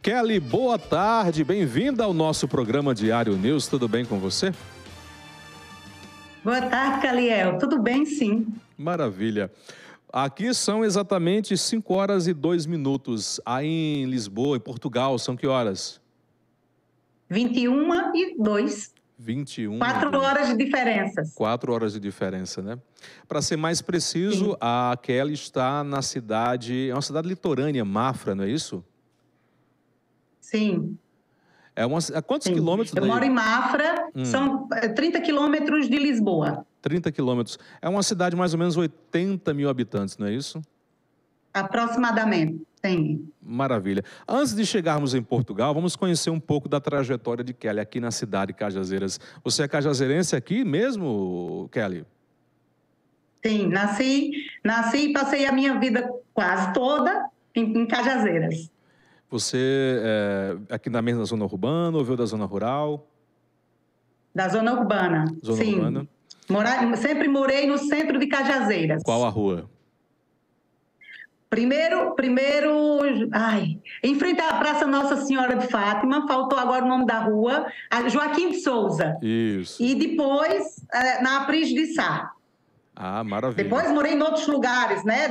Kelly, boa tarde, bem-vinda ao nosso programa Diário News, tudo bem com você? Boa tarde, Caliel, tudo bem, sim. Maravilha. Aqui são exatamente 5 horas e 2 minutos, aí em Lisboa, em Portugal, são que horas? 21 e 2. 21. 4 horas de diferença. 4 horas de diferença, né? Para ser mais preciso, Sim. a Kelly está na cidade, é uma cidade litorânea, Mafra, não é isso? Sim. A quantos Sim. quilômetros Eu daí? moro em Mafra, são 30 quilômetros de Lisboa. 30 quilômetros. É uma cidade de mais ou menos 80 mil habitantes, não é isso? Aproximadamente, sim. Maravilha. Antes de chegarmos em Portugal, vamos conhecer um pouco da trajetória de Kelly aqui na cidade de Cajazeiras. Você é cajazeirense aqui mesmo, Kelly? Sim, nasci e passei a minha vida quase toda em Cajazeiras. Você é aqui na mesma zona urbana ou veio da zona rural? Da zona urbana, Zona sim. urbana. Sempre morei no centro de Cajazeiras. Qual a rua? Primeiro, em frente à Praça Nossa Senhora de Fátima, faltou agora o nome da rua, Joaquim de Souza. Isso. E depois, na Apris de Sá. Ah, maravilha. Depois morei em outros lugares, né?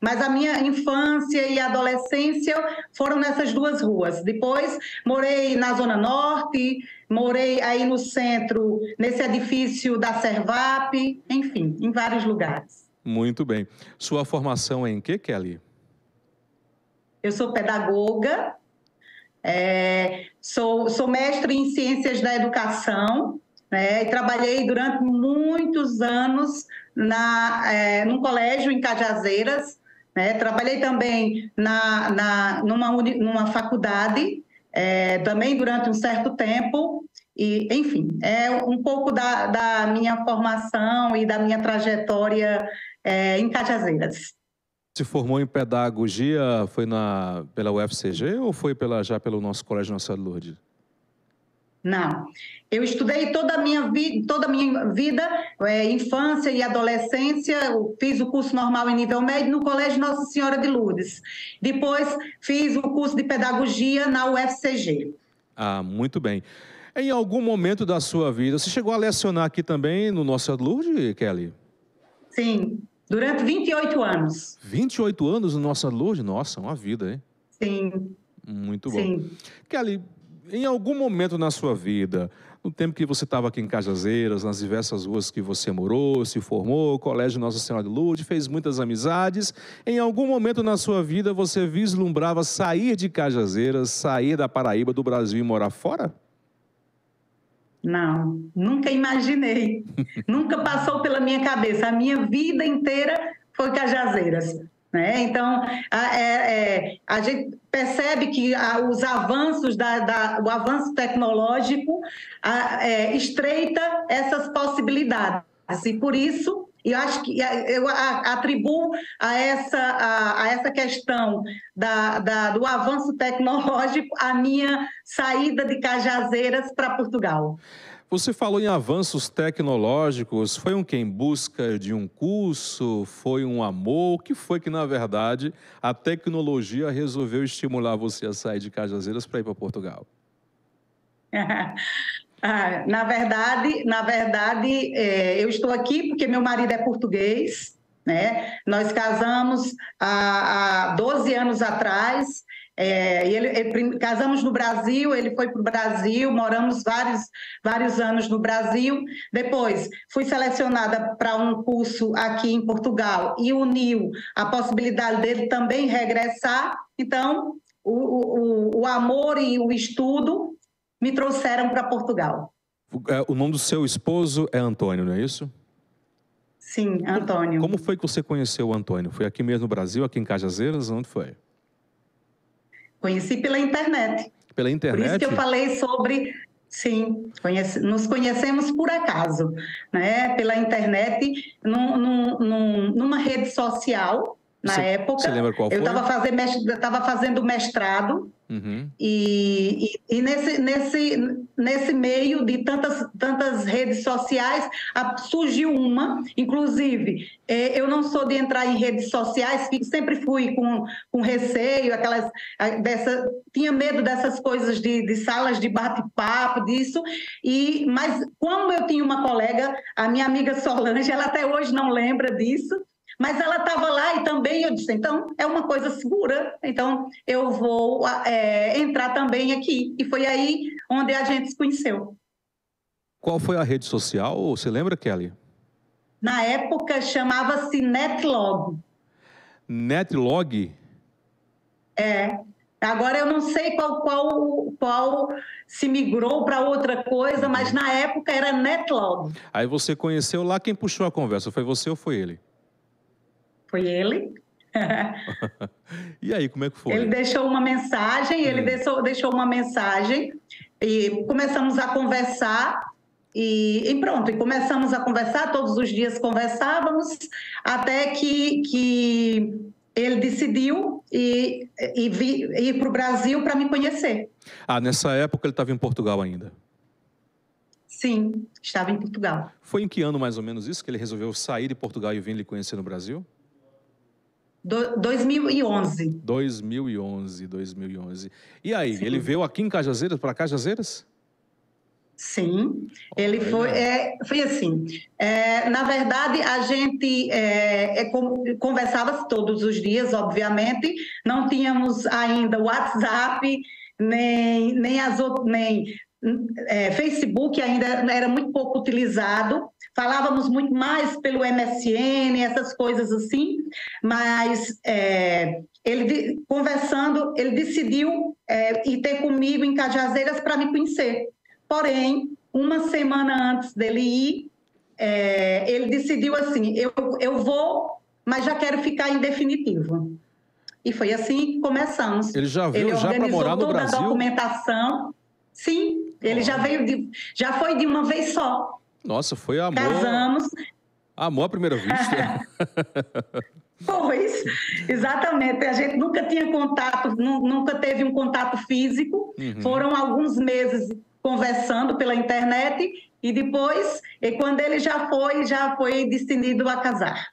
Mas a minha infância e adolescência foram nessas duas ruas. Depois morei na Zona Norte, morei aí no centro, nesse edifício da Servap, enfim, em vários lugares. Muito bem. Sua formação é em quê, Kelly? Eu sou pedagoga, sou mestre em Ciências da Educação, né, e trabalhei durante muitos anos num colégio em Cajazeiras, né, trabalhei também numa faculdade, também durante um certo tempo, e, enfim, é um pouco da minha formação e da minha trajetória em Cajazeiras. Se formou em pedagogia, foi pela UFCG ou foi já pelo nosso Colégio Nossa Senhora de Lourdes? Não, eu estudei toda a minha vida, infância e adolescência, eu fiz o curso normal em nível médio no Colégio Nossa Senhora de Lourdes. Depois fiz o curso de pedagogia na UFCG. Ah, muito bem. Em algum momento da sua vida, você chegou a lecionar aqui também no Nossa Senhora de Lourdes, Kelly? Sim, durante 28 anos. 28 anos no Nossa Senhora de Lourdes? Nossa, uma vida, hein? Sim. Muito bom. Sim. Kelly, em algum momento na sua vida, no tempo que você estava aqui em Cajazeiras, nas diversas ruas que você morou, se formou, Colégio Nossa Senhora de Lourdes, fez muitas amizades, em algum momento na sua vida você vislumbrava sair de Cajazeiras, sair da Paraíba, do Brasil e morar fora? Não, nunca imaginei. Nunca passou pela minha cabeça. A minha vida inteira foi Cajazeiras. Né? Então, a gente percebe que os avanços, o avanço tecnológico estreita essas possibilidades. E por isso, eu acho que eu atribuo a essa questão do avanço tecnológico a minha saída de Cajazeiras para Portugal. Você falou em avanços tecnológicos, foi um quê? Em busca de um curso? Foi um amor? O que foi que, na verdade, a tecnologia resolveu estimular você a sair de Cajazeiras para ir para Portugal? Na verdade, eu estou aqui porque meu marido é português, né? Nós casamos há 12 anos atrás. Casamos no Brasil, ele foi para o Brasil, moramos vários anos no Brasil. Depois fui selecionada para um curso aqui em Portugal e uniu a possibilidade dele também regressar. Então, o amor e o estudo me trouxeram para Portugal. O nome do seu esposo é Antônio, não é isso? Sim, Antônio. Como foi que você conheceu o Antônio? Foi aqui mesmo no Brasil, aqui em Cajazeiras? Onde foi? Conheci pela internet. Pela internet? Por isso que eu falei sobre... Sim, nos conhecemos por acaso, né? Pela internet, numa rede social, na época. Você lembra qual foi? Eu estava fazendo mestrado Uhum. E nesse meio de tantas redes sociais, surgiu uma, inclusive, eu não sou de entrar em redes sociais, sempre fui com receio, tinha medo dessas coisas de salas de bate-papo, disso, mas como eu tinha uma colega, a minha amiga Solange, ela até hoje não lembra disso, mas ela estava lá e também eu disse, então é uma coisa segura, então eu vou entrar também aqui. E foi aí onde a gente se conheceu. Qual foi a rede social? Você lembra, Kelly? Na época chamava-se Netlog. Netlog? Agora eu não sei qual se migrou para outra coisa, mas na época era Netlog. Aí você conheceu lá, quem puxou a conversa? Foi você ou foi ele? Foi ele. E aí, como é que foi? Ele deixou uma mensagem, deixou uma mensagem e começamos a conversar e pronto, e começamos a conversar, todos os dias conversávamos, até que ele decidiu ir para o Brasil para me conhecer. Ah, nessa época ele estava em Portugal ainda? Sim, estava em Portugal. Foi em que ano mais ou menos isso que ele resolveu sair de Portugal e vir lhe conhecer no Brasil? 2011. 2011. E aí, Sim. ele veio aqui em Cajazeiras, para Cajazeiras? Sim, ele foi assim. Na verdade, a gente conversava todos os dias, obviamente. Não tínhamos ainda WhatsApp, nem Facebook, ainda era muito pouco utilizado. Falávamos muito mais pelo MSN, essas coisas assim. Mas ele conversando, ele decidiu ir ter comigo em Cajazeiras para me conhecer. Porém, uma semana antes dele ir, ele decidiu assim, eu vou, mas já quero ficar em definitivo. E foi assim que começamos. Ele já veio já para morar no Brasil? Ele organizou toda a documentação. Sim, ele já foi de uma vez só. Nossa, foi amor. Casamos. Amor à primeira vista. Pois, exatamente. A gente nunca tinha contato, nunca teve um contato físico. Uhum. Foram alguns meses conversando pela internet e depois, quando ele já foi decidido a casar.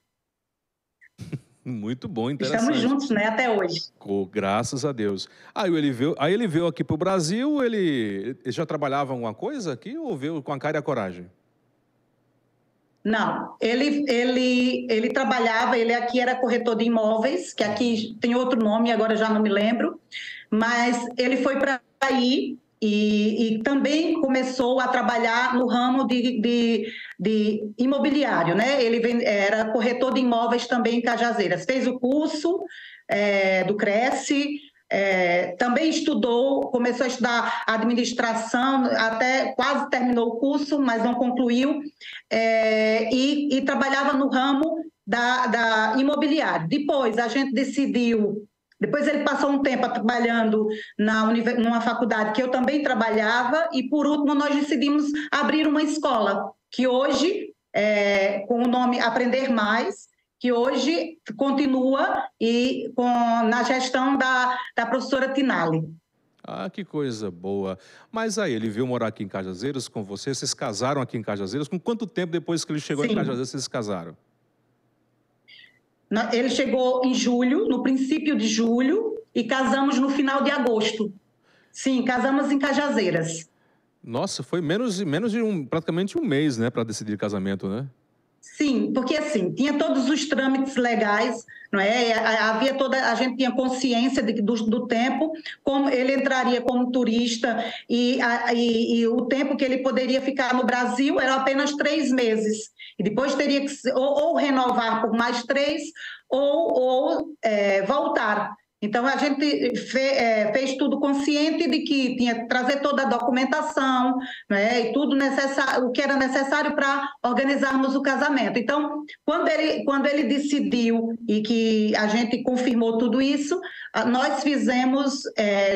Muito bom, interessante. Estamos juntos, né, até hoje. Graças a Deus. Aí ele veio aqui para o Brasil, ele já trabalhava alguma coisa aqui ou veio com a cara e a coragem? Não, ele trabalhava, ele aqui era corretor de imóveis, que aqui tem outro nome, agora já não me lembro, mas ele foi para aí e também começou a trabalhar no ramo de imobiliário, né? Ele era corretor de imóveis também em Cajazeiras, fez o curso do Cresce, também começou a estudar administração, até quase terminou o curso, mas não concluiu, e trabalhava no ramo da imobiliário. Depois a gente decidiu, depois ele passou um tempo trabalhando numa faculdade que eu também trabalhava, e por último nós decidimos abrir uma escola, que hoje, com o nome Aprender Mais, que hoje continua na gestão da professora Tinali. Ah, que coisa boa. Mas aí, ele veio morar aqui em Cajazeiras com você, vocês casaram aqui em Cajazeiras? Com quanto tempo depois que ele chegou em Cajazeiras vocês se casaram? Ele chegou em julho, no princípio de julho, e casamos no final de agosto. Sim, casamos em Cajazeiras. Nossa, foi menos de praticamente um mês, né, para decidir casamento, né? Sim, porque assim, tinha todos os trâmites legais, não é? A gente tinha consciência do tempo, como ele entraria como turista e o tempo que ele poderia ficar no Brasil era apenas 3 meses. E depois teria que ou renovar por mais 3 ou voltar. Então, a gente fez tudo consciente de que tinha que trazer toda a documentação, né, e tudo necessário, o que era necessário para organizarmos o casamento. Então, quando ele decidiu e que a gente confirmou tudo isso, nós fizemos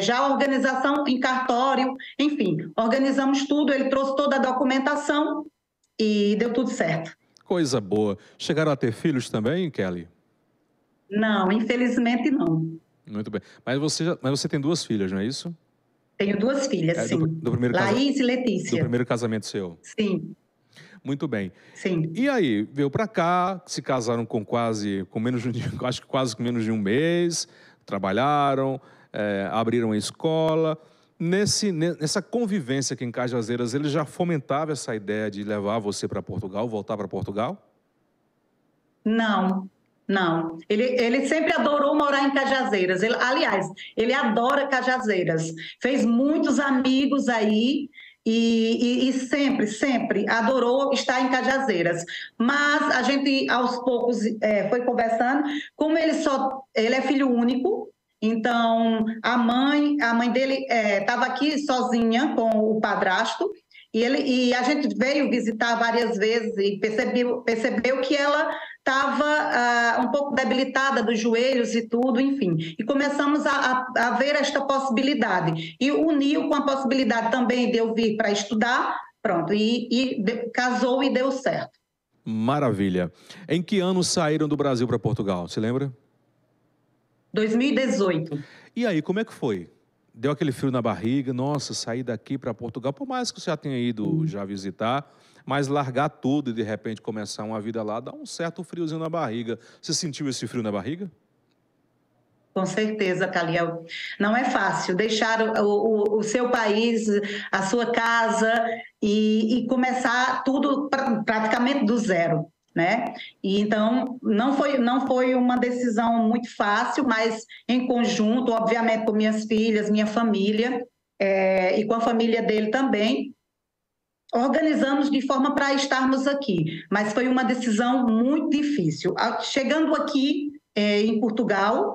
já a organização em cartório, enfim, organizamos tudo, ele trouxe toda a documentação e deu tudo certo. Coisa boa. Chegaram a ter filhos também, Kelly? Não, infelizmente não. Muito bem. Mas você tem duas filhas, não é isso? Tenho duas filhas, sim. Do primeiro Laís e do Letícia. primeiro casamento seu. Sim, Muito bem. sim. E aí, veio para cá, se casaram com menos de, acho que quase com menos de um mês, trabalharam, abriram a escola. Nessa convivência aqui em Cajazeiras, ele já fomentava essa ideia de levar você para Portugal, voltar para Portugal? Não, não. Ele sempre adorou morar em Cajazeiras. Aliás, ele adora Cajazeiras. Fez muitos amigos aí e sempre, sempre adorou estar em Cajazeiras. Mas a gente, aos poucos, foi conversando. Como ele é filho único, então a mãe dele estava aqui sozinha com o padrasto. E a gente veio visitar várias vezes e percebeu que ela estava um pouco debilitada dos joelhos e tudo, enfim. E começamos a ver esta possibilidade. E uniu com a possibilidade também de eu vir para estudar, pronto, casou e deu certo. Maravilha. Em que ano saíram do Brasil para Portugal? Você lembra? 2018. E aí, como é que foi? Deu aquele frio na barriga? Nossa, sair daqui para Portugal, por mais que você já tenha ido já visitar, mas largar tudo e de repente começar uma vida lá, dá um certo friozinho na barriga. Você sentiu esse frio na barriga? Com certeza, Caliel. Não é fácil deixar o seu país, a sua casa e começar tudo praticamente do zero, né? E então não foi uma decisão muito fácil, mas em conjunto, obviamente, com minhas filhas, minha família e com a família dele também, organizamos de forma para estarmos aqui. Mas foi uma decisão muito difícil. Chegando aqui em Portugal,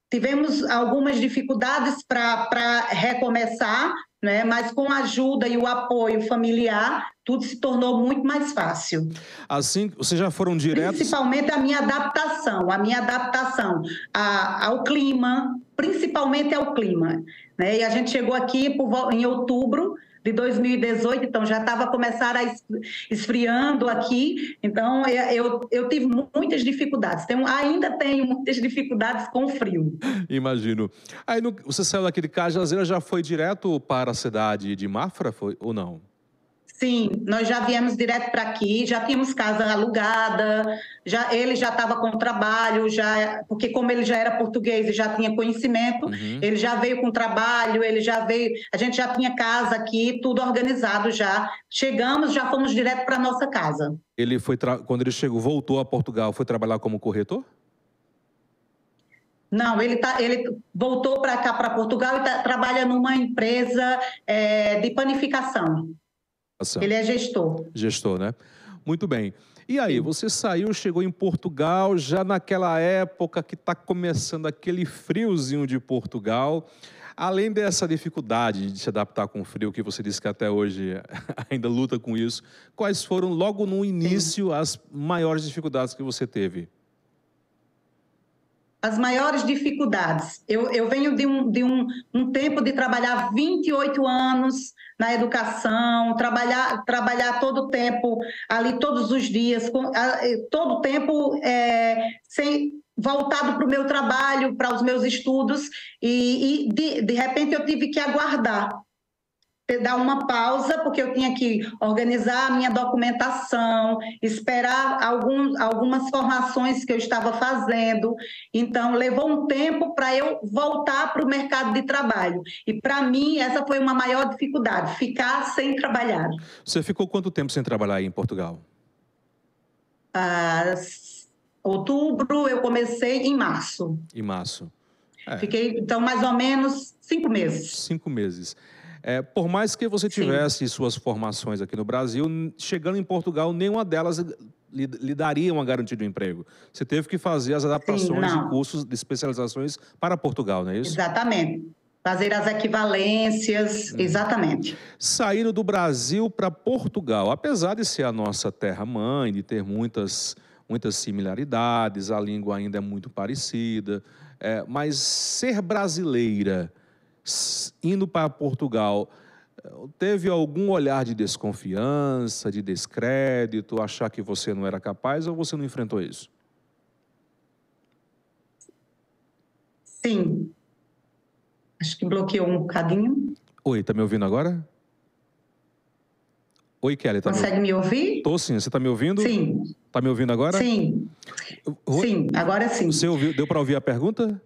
tivemos algumas dificuldades para recomeçar, né? Mas com a ajuda e o apoio familiar, tudo se tornou muito mais fácil. Assim, vocês já foram diretos? Principalmente a minha adaptação ao clima, principalmente ao clima, né? E a gente chegou aqui em outubro de 2018, então já estava começando a esfriando aqui, então eu tive muitas dificuldades, ainda tenho muitas dificuldades com o frio. Imagino. Aí você saiu daqui de Cajazeiras, já foi direto para a cidade de Mafra, foi, ou não? Sim, nós já viemos direto para aqui, já tínhamos casa alugada, ele já estava com trabalho, porque como ele já era português e já tinha conhecimento, ele já veio com trabalho, a gente já tinha casa aqui, tudo organizado já. Chegamos, já fomos direto para a nossa casa. Quando ele chegou, voltou a Portugal, foi trabalhar como corretor? Não, ele voltou para cá, para Portugal, e trabalha numa empresa de panificação. Ele é gestor. Gestor, né? Muito bem. E aí, você saiu, chegou em Portugal, já naquela época que está começando aquele friozinho de Portugal. Além dessa dificuldade de se adaptar com o frio, que você disse que até hoje ainda luta com isso, quais foram, logo no início, as maiores dificuldades que você teve? As maiores dificuldades. Eu venho de um tempo de trabalhar 28 anos na educação, trabalhar todo o tempo, ali todos os dias, todo o tempo voltado para o meu trabalho, para os meus estudos, e de repente eu tive que aguardar, dar uma pausa, porque eu tinha que organizar a minha documentação, esperar algumas formações que eu estava fazendo. Então, levou um tempo para eu voltar para o mercado de trabalho. E, para mim, essa foi uma maior dificuldade, ficar sem trabalhar. Você ficou quanto tempo sem trabalhar aí em Portugal? Outubro, eu comecei em março. Em março. Fiquei, então, mais ou menos 5 meses. 5 meses. Por mais que você tivesse suas formações aqui no Brasil, chegando em Portugal, nenhuma delas lhe daria uma garantia de emprego. Você teve que fazer as adaptações e cursos de especializações para Portugal, não é isso? Exatamente. Fazer as equivalências, exatamente. Saíram do Brasil para Portugal, apesar de ser a nossa terra-mãe, de ter muitas similaridades, a língua ainda é muito parecida, mas ser brasileira, indo para Portugal, teve algum olhar de desconfiança, de descrédito, achar que você não era capaz, ou você não enfrentou isso? Sim. Acho que bloqueou um bocadinho. Oi, tá me ouvindo agora? Oi, Kelly, tá Consegue me ouvir? Tô sim, você tá me ouvindo? Sim. Tá me ouvindo agora? Sim. Sim, agora sim. Você ouviu, deu para ouvir a pergunta?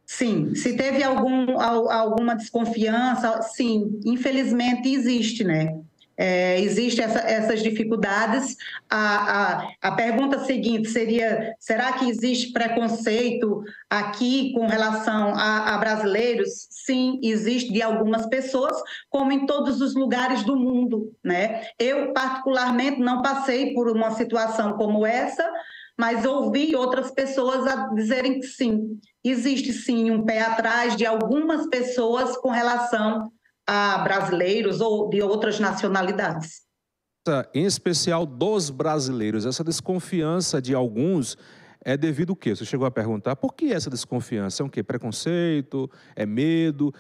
Sim. Se teve alguma desconfiança, sim, infelizmente existe, né? Existem essas dificuldades. A pergunta seguinte seria: será que existe preconceito aqui com relação a brasileiros? Sim, existe de algumas pessoas, como em todos os lugares do mundo, né? Eu, particularmente, não passei por uma situação como essa, mas ouvi outras pessoas a dizerem que sim, existe sim um pé atrás de algumas pessoas com relação a brasileiros ou de outras nacionalidades. Em especial dos brasileiros, essa desconfiança de alguns é devido ao quê? Você chegou a perguntar, por que essa desconfiança? É o quê? Preconceito? É medo?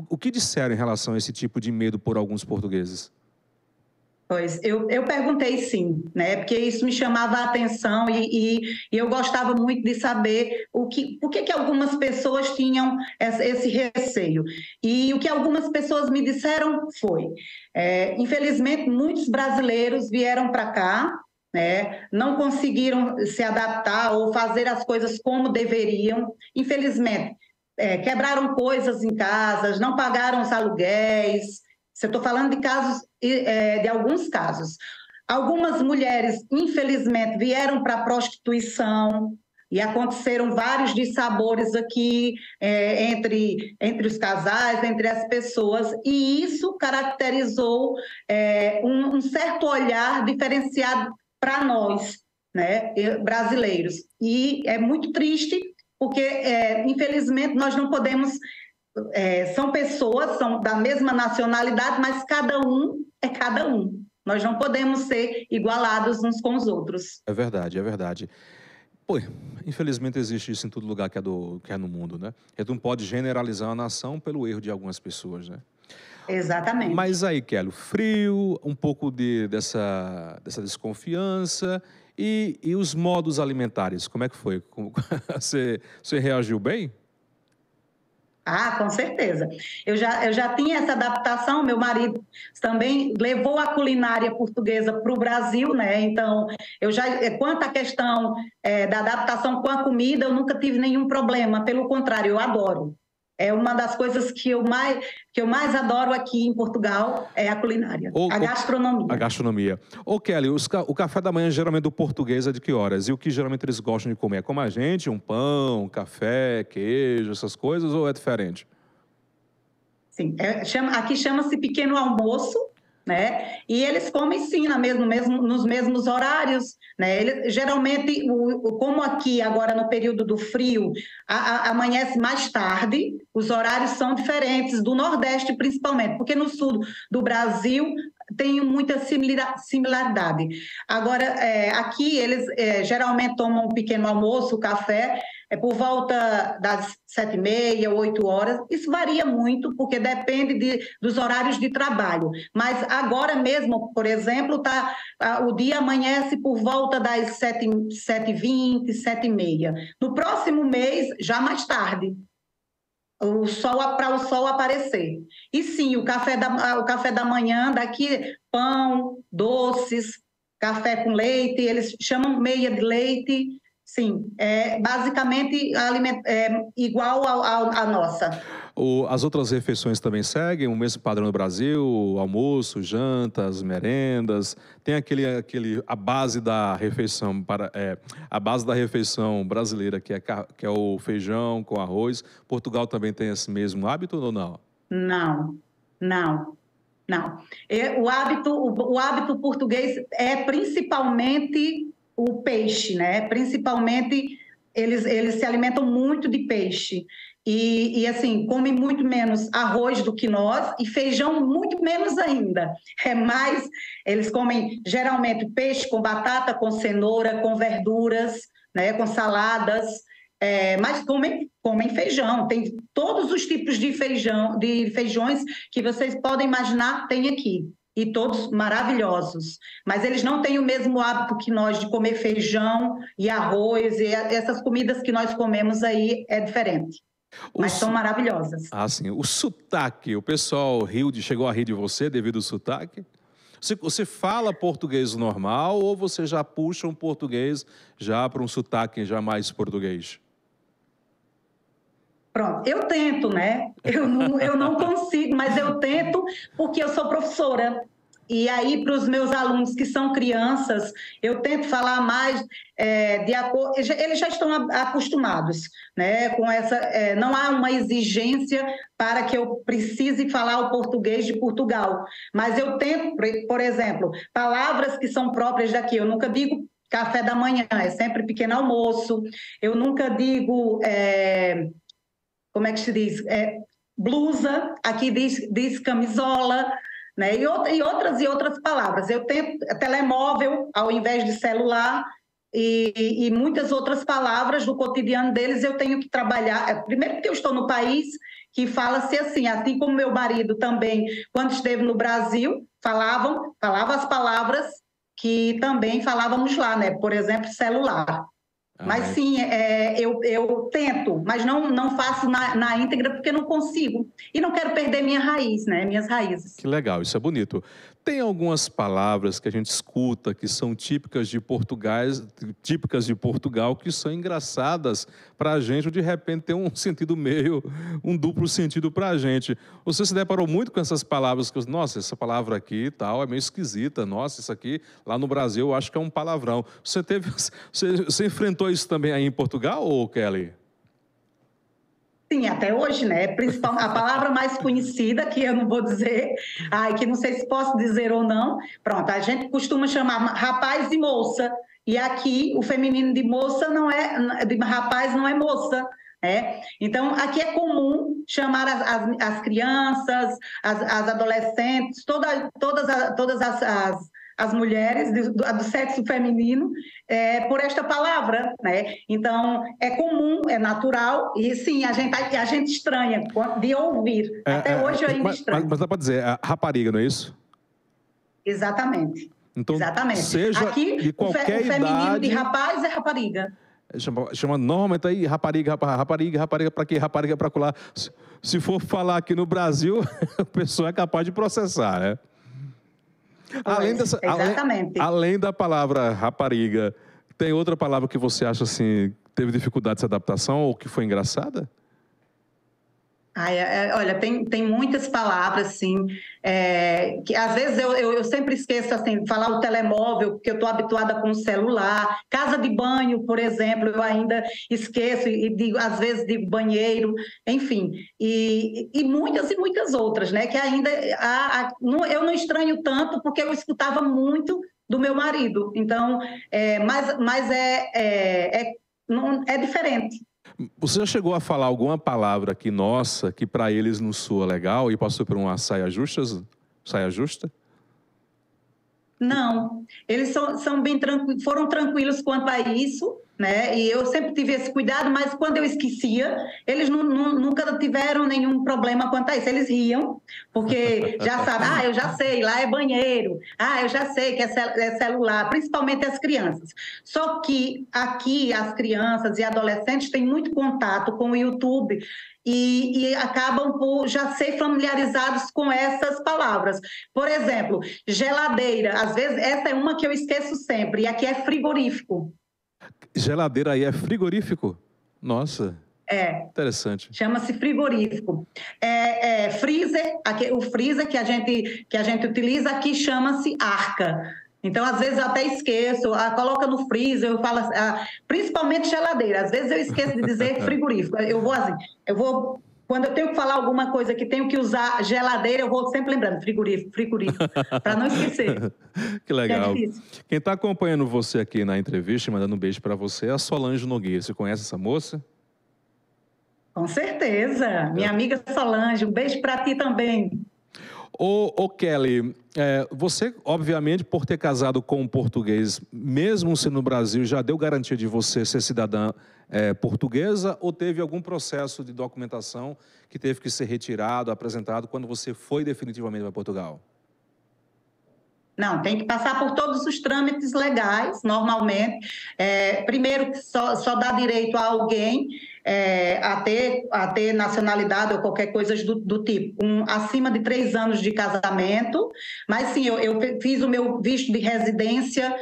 O que disseram em relação a esse tipo de medo por alguns portugueses? Pois, eu perguntei sim, né? Porque isso me chamava a atenção e eu gostava muito de saber por que algumas pessoas tinham esse receio. E o que algumas pessoas me disseram foi, infelizmente, muitos brasileiros vieram para cá, né? Não conseguiram se adaptar ou fazer as coisas como deveriam, infelizmente. Quebraram coisas em casas, não pagaram os aluguéis. Eu estou falando de casos, de alguns casos. Algumas mulheres, infelizmente, vieram para a prostituição e aconteceram vários dissabores aqui entre os casais, entre as pessoas, e isso caracterizou um certo olhar diferenciado para nós, né, brasileiros. E é muito triste, porque, infelizmente, nós não podemos... são pessoas, são da mesma nacionalidade, mas cada um é cada um. Nós não podemos ser igualados uns com os outros. É verdade, é verdade. Pô, infelizmente existe isso em todo lugar que é no mundo, né? A gente não pode generalizar a nação pelo erro de algumas pessoas, né? Exatamente. Mas aí, Kelly, frio, um pouco dessa desconfiança e os modos alimentares, como é que foi? Você reagiu bem? Ah, com certeza. Eu já tinha essa adaptação, meu marido também levou a culinária portuguesa para o Brasil, né? Então, quanto à questão da adaptação com a comida, eu nunca tive nenhum problema, pelo contrário, eu adoro. É uma das coisas que eu mais adoro aqui em Portugal, é a culinária, a gastronomia. A gastronomia. Ô, Kelly, o café da manhã geralmente do português é de que horas? E o que geralmente eles gostam de comer? É como a gente, um pão, café, queijo, essas coisas, ou é diferente? Sim, aqui chama-se pequeno almoço, né? E eles comem sim nos mesmos horários, né? Geralmente, como aqui agora no período do frio, amanhece mais tarde, os horários são diferentes, do Nordeste principalmente, porque no sul do Brasil tem muita similaridade. Agora, aqui eles geralmente tomam um pequeno almoço, café, por volta das 7h30, 8h. Isso varia muito, porque depende dos horários de trabalho. Mas agora mesmo, por exemplo, o dia amanhece por volta das 7h20, 7h30. No próximo mês, já mais tarde, para o sol aparecer. E sim, o café da manhã daqui, pão, doces, café com leite, eles chamam meia de leite. Sim, basicamente igual à nossa. As outras refeições também seguem o mesmo padrão do Brasil? Almoço, jantas, merendas. Tem a base da refeição a base da refeição brasileira que é o feijão com arroz. Portugal também tem esse mesmo hábito ou não? Não, não. Não. O hábito português é principalmente o peixe, né? Principalmente eles se alimentam muito de peixe e assim comem muito menos arroz do que nós e feijão muito menos ainda. Eles comem geralmente peixe com batata, com cenoura, com verduras, né? Com saladas. Mas comem feijão, tem todos os tipos de feijões que vocês podem imaginar, tem aqui. e todos maravilhosos. Mas eles não têm o mesmo hábito que nós de comer feijão e arroz, e essas comidas que nós comemos aí é diferente. Mas são maravilhosas. Ah, sim. O sotaque, o pessoal chegou a rir de você devido ao sotaque? Você fala português normal ou você já puxa um português já para um sotaque já mais português? Pronto, eu tento, né? Eu não consigo, mas eu tento porque eu sou professora. E aí, para os meus alunos que são crianças, eu tento falar mais de acordo. Eles já estão acostumados, né? Com essa. Não há uma exigência para que eu precise falar o português de Portugal. Mas eu tento, por exemplo, palavras que são próprias daqui. Eu nunca digo café da manhã, é sempre pequeno almoço. Eu nunca digo. Como é que se diz? Blusa, aqui diz camisola, né? E outras palavras. Eu tento telemóvel ao invés de celular e muitas outras palavras do cotidiano deles eu tenho que trabalhar. Primeiro porque eu estou no país que fala-se assim como meu marido também, quando esteve no Brasil, falava as palavras que também falávamos lá, né? Por exemplo, celular. Mas sim, eu tento, mas não faço na íntegra porque não consigo. E não quero perder minha raiz, né? Minhas raízes. Que legal, isso é bonito. Tem algumas palavras que a gente escuta que são típicas de Portugal, que são engraçadas para a gente, ou de repente tem um sentido meio, um duplo sentido para a gente. Você se deparou muito com essas palavras que, nossa, essa palavra aqui e tal é meio esquisita, nossa, isso aqui lá no Brasil eu acho que é um palavrão. Você enfrentou isso também aí em Portugal, ou Kelly? Sim, até hoje, né? A palavra mais conhecida, que eu não vou dizer, que não sei se posso dizer ou não, pronto, a gente costuma chamar rapaz e moça, e aqui o feminino de moça não é, de rapaz não é moça, né? Então, aqui é comum chamar as crianças, as adolescentes, todas as mulheres do sexo feminino por esta palavra, né? Então, é comum, é natural, e sim, a gente estranha de ouvir. Até hoje eu ainda estranho. Mas dá para dizer, rapariga, não é isso? Exatamente. Então, exatamente. Seja aqui, de qualquer o feminino idade, de rapaz é rapariga. Chama normalmente aí rapariga para quê? Rapariga para colar. Se for falar aqui no Brasil, a pessoa é capaz de processar, né? Além da palavra rapariga, tem outra palavra que você acha assim, teve dificuldade de adaptação ou que foi engraçada? Olha, tem muitas palavras, assim, que às vezes eu sempre esqueço, assim, de falar o telemóvel, porque eu estou habituada com o celular. Casa de banho, por exemplo, eu ainda esqueço e digo, às vezes digo banheiro, enfim. E muitas outras, né? Que ainda eu não estranho tanto, porque eu escutava muito do meu marido. Então, mas é diferente. Você já chegou a falar alguma palavra aqui nossa, que para eles não soa legal e passou por uma saia justa? Não, eles são bem tranquilos, foram tranquilos quanto a isso, né? E eu sempre tive esse cuidado, mas quando eu esquecia, eles nunca tiveram nenhum problema quanto a isso. Eles riam, porque já sabem, eu já sei, lá é banheiro, eu já sei que é celular, principalmente as crianças. Só que aqui as crianças e adolescentes têm muito contato com o YouTube e acabam por já ser familiarizados com essas palavras. Por exemplo, geladeira, às vezes essa é uma que eu esqueço sempre, e aqui é frigorífico. Geladeira aí é frigorífico? Nossa. Interessante. Chama-se frigorífico. Freezer, o freezer que a gente utiliza aqui chama-se arca. Então, às vezes eu até esqueço, coloca no freezer, eu falo, principalmente geladeira. Às vezes eu esqueço de dizer frigorífico. Quando eu tenho que falar alguma coisa que tenho que usar geladeira, eu vou sempre lembrando, frigorífico, para não esquecer. Que legal. Quem está acompanhando você aqui na entrevista, mandando um beijo para você, é a Solange Nogueira. Você conhece essa moça? Com certeza. Minha amiga Solange, um beijo para ti também. Ô Kelly, você, obviamente, por ter casado com um português, mesmo sendo no Brasil, já deu garantia de você ser cidadã portuguesa ou teve algum processo de documentação que teve que ser retirado, apresentado, quando você foi definitivamente para Portugal? Não, tem que passar por todos os trâmites legais, normalmente. Primeiro, só dá direito a alguém a ter nacionalidade ou qualquer coisa do tipo, acima de 3 anos de casamento. Mas sim, eu fiz o meu visto de residência.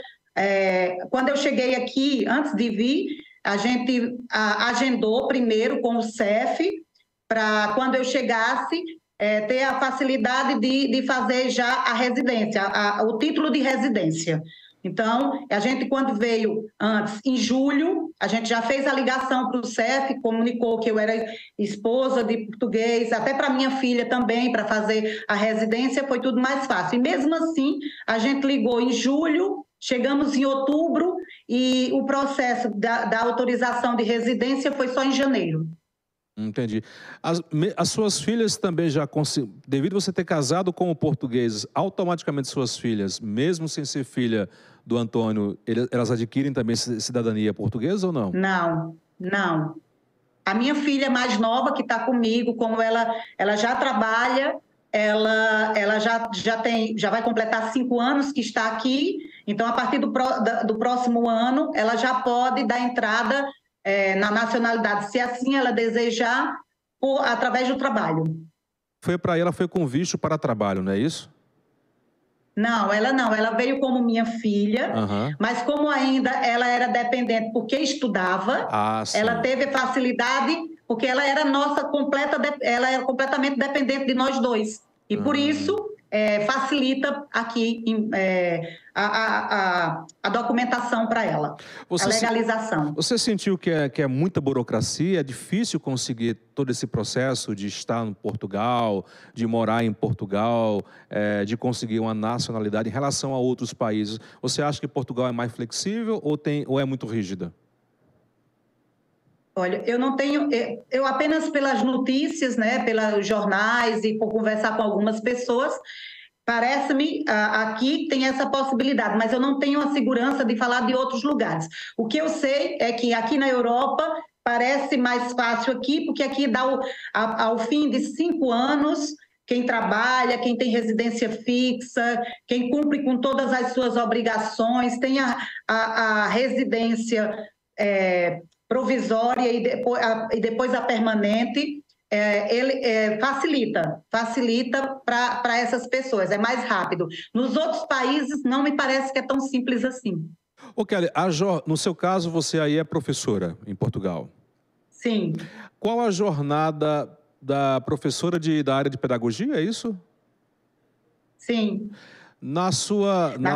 Quando eu cheguei aqui, antes de vir, a gente agendou primeiro com o CEF, para quando eu chegasse, ter a facilidade de fazer já a residência, o título de residência. Então, a gente, quando veio antes, em julho, a gente já fez a ligação para o CEF, comunicou que eu era esposa de português, até para minha filha também, para fazer a residência, foi tudo mais fácil. E mesmo assim, a gente ligou em julho, chegamos em outubro, e o processo da autorização de residência foi só em janeiro. Entendi. As suas filhas também já devido a você ter casado com o português, automaticamente suas filhas, mesmo sem ser filha do Antônio, elas adquirem também cidadania portuguesa ou não? Não, não. A minha filha mais nova, que está comigo, como ela já trabalha, ela já vai completar 5 anos que está aqui, então, a partir do próximo ano, ela já pode dar entrada na nacionalidade, se assim ela desejar, através do trabalho. Ela foi com visto para trabalho, não é isso? Não, ela veio como minha filha, mas como ainda ela era dependente porque estudava, ela teve facilidade porque ela era ela era completamente dependente de nós dois. E por isso facilita aqui a documentação para ela, a legalização. Você sentiu que é muita burocracia? É difícil conseguir todo esse processo de estar em Portugal, de morar em Portugal, de conseguir uma nacionalidade em relação a outros países? Você acha que Portugal é mais flexível ou é muito rígida? Olha, eu apenas pelas notícias, né, pelos jornais e por conversar com algumas pessoas, parece-me aqui tem essa possibilidade, mas eu não tenho a segurança de falar de outros lugares. O que eu sei é que aqui na Europa parece mais fácil aqui, porque aqui dá ao fim de 5 anos, quem trabalha, quem tem residência fixa, quem cumpre com todas as suas obrigações, tem a residência provisória e depois a permanente, ele facilita para essas pessoas, é mais rápido. Nos outros países não me parece que é tão simples assim. Ô Kelly, no seu caso você aí é professora em Portugal. Sim. Qual a jornada da professora da área de pedagogia, é isso? Sim.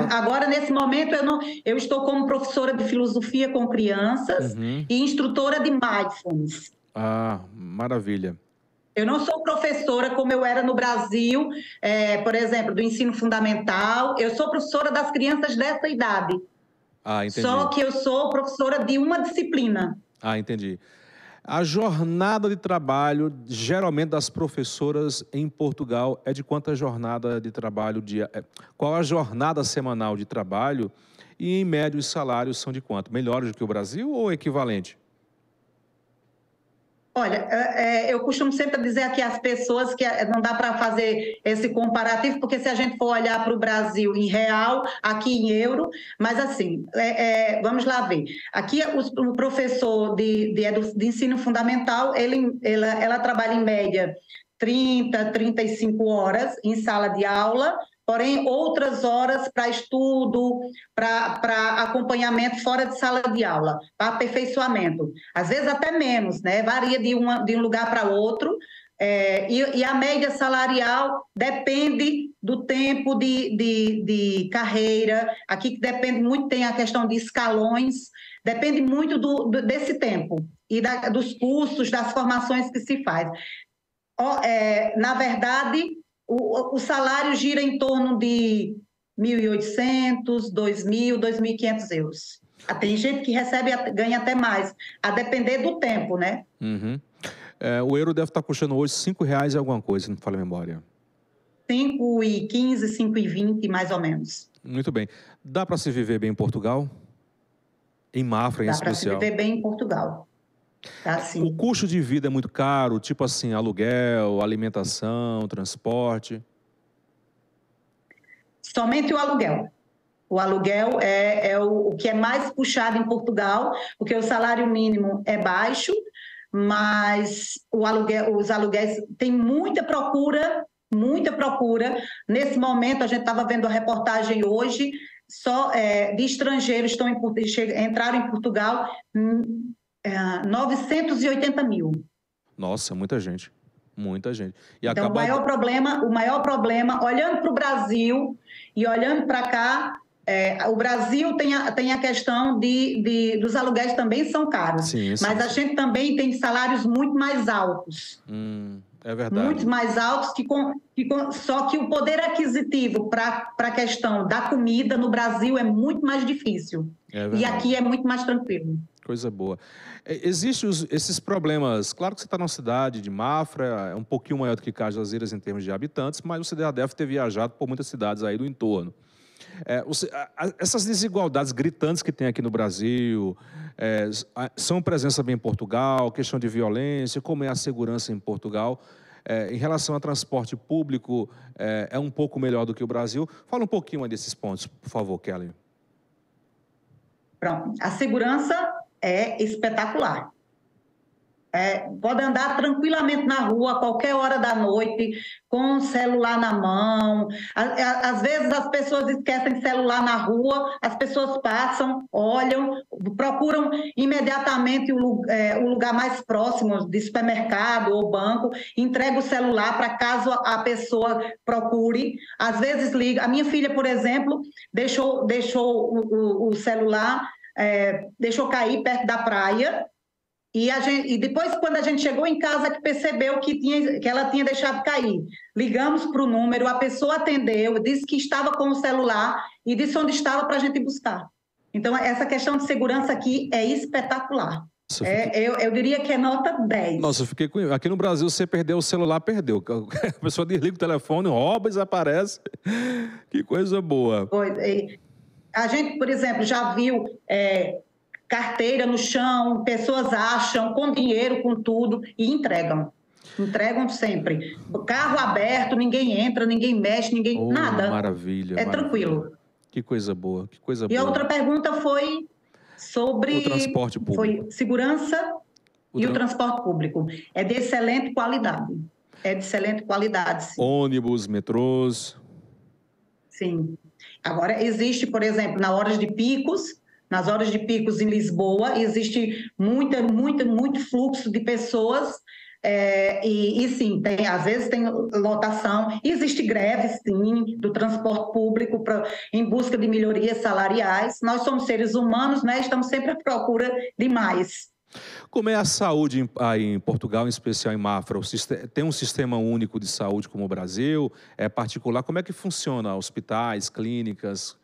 Agora, nesse momento, eu estou como professora de filosofia com crianças e instrutora de mindfulness. Ah, maravilha. Eu não sou professora como eu era no Brasil, por exemplo, do ensino fundamental. Eu sou professora das crianças dessa idade. Ah, entendi. Só que eu sou professora de uma disciplina. Ah, entendi. A jornada de trabalho, geralmente, das professoras em Portugal é de quanta jornada de trabalho? Qual a jornada semanal de trabalho? E, em média, os salários são de quanto? Melhores do que o Brasil ou equivalente? Olha, eu costumo sempre dizer aqui às pessoas que não dá para fazer esse comparativo, porque se a gente for olhar para o Brasil em real, aqui em euro, mas assim, vamos lá ver. Aqui o professor de ensino fundamental, ela trabalha em média 30, 35 horas em sala de aula, porém outras horas para estudo, para acompanhamento fora de sala de aula, para aperfeiçoamento. Às vezes até menos, né? Varia de um lugar para outro, e a média salarial depende do tempo de carreira, aqui que depende muito, tem a questão de escalões, depende muito desse tempo e dos cursos, das formações que se faz. Na verdade, o salário gira em torno de 1.800, 2.000, 2.500 euros. Tem gente que ganha até mais, a depender do tempo, né? O euro deve estar custando hoje R$5 e alguma coisa, se não me falha a memória. 5,15, 5,20, mais ou menos. Muito bem. Dá para se viver bem em Portugal? Em Mafra, em especial? Dá para se viver bem em Portugal. Tá, sim. O custo de vida é muito caro, tipo assim, aluguel, alimentação, transporte? Somente o aluguel. O aluguel é o que é mais puxado em Portugal, porque o salário mínimo é baixo, mas os aluguéis têm muita procura, muita procura. Nesse momento, a gente estava vendo a reportagem hoje, só de estrangeiros entraram em Portugal 980 mil. Nossa, muita gente. Muita gente. E então, o maior problema, olhando para o Brasil e olhando para cá, o Brasil tem a questão dos aluguéis também são caros, sim, mas a gente também tem salários muito mais altos. É verdade. Muito mais altos, só que o poder aquisitivo para a questão da comida no Brasil é muito mais difícil. E aqui é muito mais tranquilo. Coisa boa. Existem esses problemas. Claro que você está numa cidade de Mafra, é um pouquinho maior do que Cajazeiras em termos de habitantes, mas você já deve ter viajado por muitas cidades aí do entorno. Essas desigualdades gritantes que tem aqui no Brasil, são presença bem em Portugal, questão de violência, como é a segurança em Portugal. Em relação ao transporte público, é um pouco melhor do que o Brasil. Fala um pouquinho desses pontos, por favor, Kelly. Pronto. A segurança é espetacular. Pode andar tranquilamente na rua, a qualquer hora da noite, com o celular na mão. Às vezes as pessoas esquecem celular na rua, as pessoas passam, olham, procuram imediatamente o lugar mais próximo de supermercado ou banco, entrega o celular para caso a pessoa procure. Às vezes liga. A minha filha, por exemplo, deixou o celular, deixou cair perto da praia. E depois, quando a gente chegou em casa, que percebeu que ela tinha deixado cair. Ligamos para o número, a pessoa atendeu, disse que estava com o celular e disse onde estava para a gente ir buscar. Então, essa questão de segurança aqui é espetacular. Eu diria que é nota 10. Nossa, eu fiquei com... Aqui no Brasil, você perdeu o celular, perdeu. A pessoa desliga o telefone, rouba, desaparece. Que coisa boa. A gente, por exemplo, já viu... carteira no chão, pessoas acham, com dinheiro, com tudo, e entregam. Entregam sempre. Carro aberto, ninguém entra, ninguém mexe, nada. Maravilha. Tranquilo. Que coisa boa, que coisa boa. E a outra pergunta foi sobre... o transporte público. Foi segurança e o transporte público. É de excelente qualidade. Sim. Ônibus, metrôs. Sim. Agora, existe, por exemplo, nas horas de picos em Lisboa, existe muito fluxo de pessoas, sim, às vezes tem lotação, existe greve, sim, do transporte público em busca de melhorias salariais. Nós somos seres humanos, né? Estamos sempre à procura de mais. Como é a saúde aí em Portugal, em especial em Mafra? Tem um sistema único de saúde como o Brasil? É particular? Como é que funciona? Hospitais, clínicas?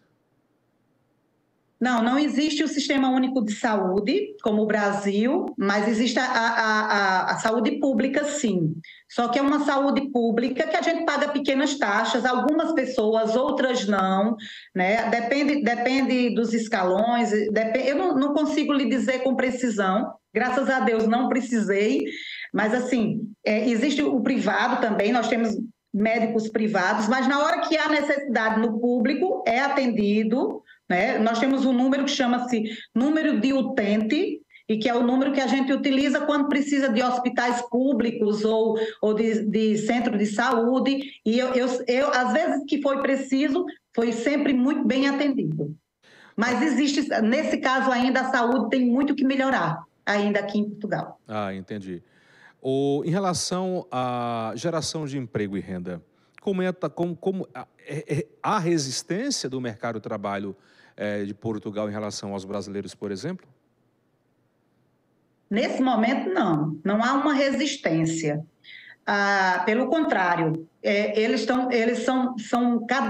Não existe o Sistema Único de Saúde, como o Brasil, mas existe a saúde pública, sim. Só que é uma saúde pública que a gente paga pequenas taxas, algumas pessoas, outras não, né? Depende dos escalões, eu não consigo lhe dizer com precisão, graças a Deus não precisei, mas assim, existe o privado também, nós temos médicos privados, mas na hora que há necessidade no público, é atendido, né? Nós temos um número que chama-se número de utente, e que é o número que a gente utiliza quando precisa de hospitais públicos ou de centro de saúde, e eu, às vezes que foi preciso, foi sempre muito bem atendido. Mas existe, nesse caso ainda, a saúde tem muito que melhorar, ainda aqui em Portugal. Entendi. Em relação à geração de emprego e renda, há resistência do mercado de trabalho de Portugal em relação aos brasileiros, por exemplo? Nesse momento, não há resistência. Pelo contrário, eles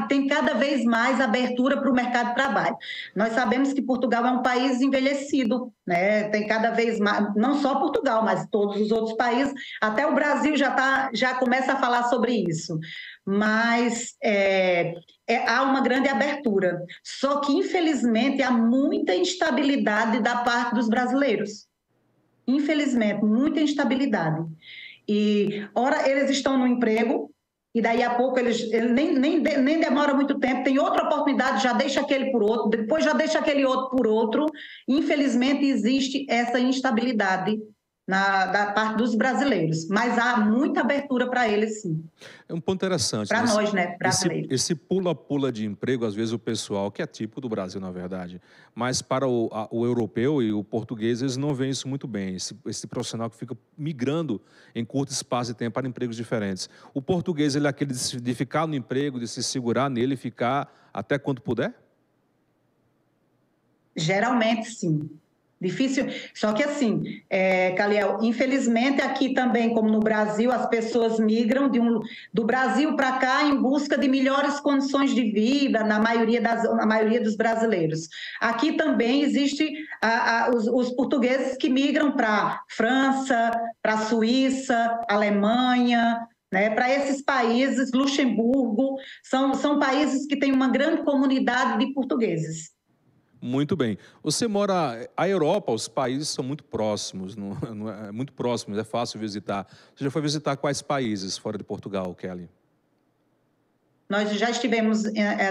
têm cada vez mais abertura para o mercado de trabalho. Nós sabemos que Portugal é um país envelhecido, né? Tem cada vez mais, não só Portugal, mas todos os outros países, até o Brasil já começa a falar sobre isso. Mas há uma grande abertura. Só que, infelizmente, há muita instabilidade da parte dos brasileiros. Infelizmente, muita instabilidade. E, ora, eles estão no emprego e daí a pouco ele nem demora muito tempo, tem outra oportunidade, já deixa aquele por outro, depois já deixa aquele outro por outro. Infelizmente, existe essa instabilidade da parte dos brasileiros, mas há muita abertura para eles, sim. É um ponto interessante. Para nós, né, brasileiros. Esse pula-pula de emprego, às vezes o pessoal, que é típico do Brasil, na verdade, mas para o europeu e o português, eles não veem isso muito bem. Esse profissional que fica migrando em curto espaço de tempo para empregos diferentes. O português, ele é aquele de ficar no emprego, de se segurar nele e ficar até quando puder? Geralmente, sim. Difícil, só que assim, Caliel, infelizmente aqui também, como no Brasil, as pessoas migram do Brasil para cá em busca de melhores condições de vida, na maioria dos brasileiros. Aqui também existe os portugueses que migram para França, para Suíça, Alemanha, né, para esses países, Luxemburgo, são países que têm uma grande comunidade de portugueses. Muito bem. Você mora... A Europa, os países são muito próximos, muito próximos, é fácil visitar. Você já foi visitar quais países fora de Portugal, Kelly? Nós já estivemos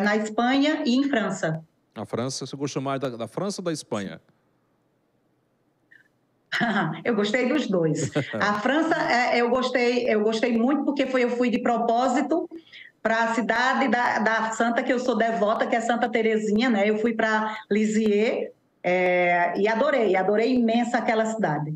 na Espanha e em França. Na França, você gostou mais da França ou da Espanha? Eu gostei dos dois. A França, eu gostei muito porque eu fui de propósito para a cidade da santa, que eu sou devota, que é Santa Terezinha, né? Eu fui para Lisieux e adorei imensa aquela cidade.